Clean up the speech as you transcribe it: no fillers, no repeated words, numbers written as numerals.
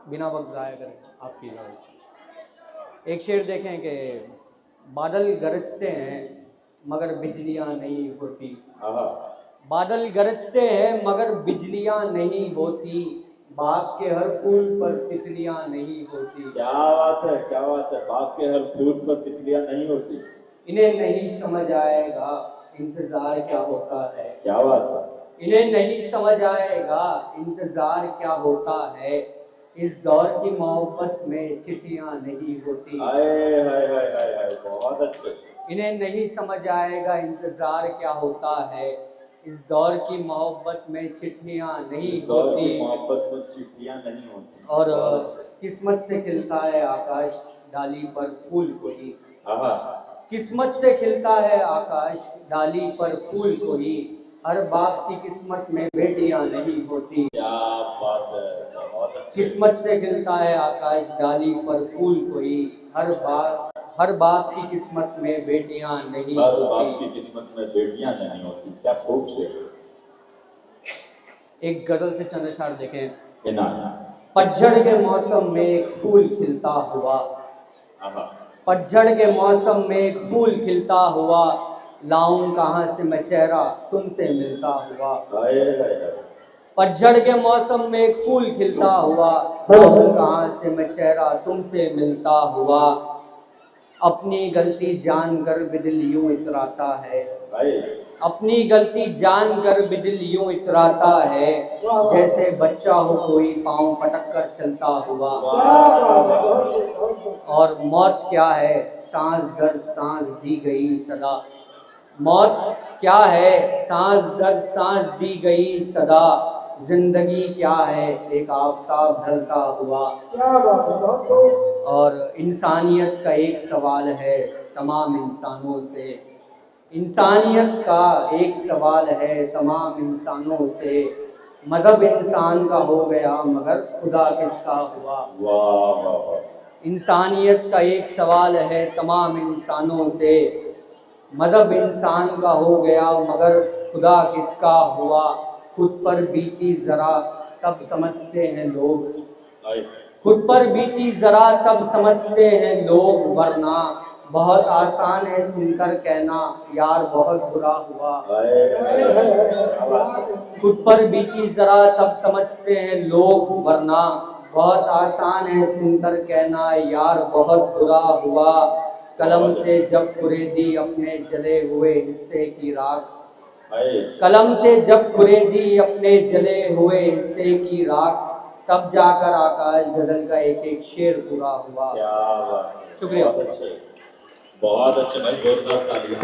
बिना वक्त ज़ाया करें आपकी इजाज़त। एक शेर देखें कि बादल गरजते हैं मगर बिजलियाँ नहीं होती। बादल गरजते हैं मगर बिजलियाँ नहीं होती, बाग के हर फूल पर तितलियाँ नहीं होती। क्या बात है, क्या बात है। बाग के हर फूल पर तितलियाँ नहीं होती। इन्हें नहीं समझ आएगा इंतजार क्या होता है। क्या बात है। इन्हें नहीं समझ आएगा इंतजार क्या होता है, इस दौर की मोहब्बत में चिट्ठियाँ नहीं होती। हाय हाय हाय हाय हाय, बहुत अच्छे। इन्हें नहीं समझ आएगा इंतजार क्या होता है, इस दौर की मोहब्बत में चिट्ठियाँ नहीं होती। मोहब्बत में चिट्ठियाँ नहीं होती। और किस्मत से खिलता है आकाश डाली पर फूल कोई। किस्मत से खिलता है आकाश डाली पर फूल कोई, हर बाप की किस्मत में बेटियां नहीं होती। क्या बात है, बहुत अच्छे। किस्मत से खिलता है आकाश डाली पर फूल कोई, हर बाप की किस्मत में बेटियां नहीं हर होती। बाप की किस्मत में बेटियां नहीं होती। क्या खूब से। एक गजल से चंद अशआर देखें। पतझड़ पतझड़ के मौसम में एक फूल खिलता हुआ, पतझड़ के मौसम में एक फूल खिलता हुआ, लाऊं कहाँ से मैं चेहरा तुमसे मिलता हुआ। पतझड़ के मौसम में एक फूल खिलता हुआ, लाऊं कहाँ से मैं चेहरा तुमसे मिलता हुआ। अपनी गलती जानकर बिदिल यूं इतराता है, अपनी गलती जानकर बिदिल यूं इतराता है, जैसे बच्चा हो कोई पाँव पटक कर चलता हुआ। और मौत क्या है सांस दर सांस दी गई सदा, मौत क्या है सांस दर सांस दी गई सदा, जिंदगी क्या है एक आफताब ढलता हुआ। और इंसानियत का एक सवाल है तमाम इंसानों से, इंसानियत का एक सवाल है तमाम इंसानों से, मज़हब इंसान का हो गया मगर खुदा किसका हुआ। इंसानियत का एक सवाल है तमाम इंसानों से, मज़हब इंसान का हो गया मगर खुदा किसका हुआ। खुद पर बीती ज़रा तब समझते हैं लोग, खुद पर बीती ज़रा तब समझते हैं लोग, वरना बहुत आसान है सुनकर कहना यार बहुत बुरा हुआ। खुद पर बीती ज़रा तब समझते हैं लोग, वरना बहुत आसान है सुनकर कहना यार बहुत बुरा हुआ। कलम से जब खुरेदी अपने जले हुए हिस्से की राख, कलम से जब खुरेदी अपने जले हुए हिस्से की राख, तब जाकर आकाश गजल का एक एक शेर पूरा हुआ। शुक्रिया। बहुत अच्छे भाई, जोरदार तालियां।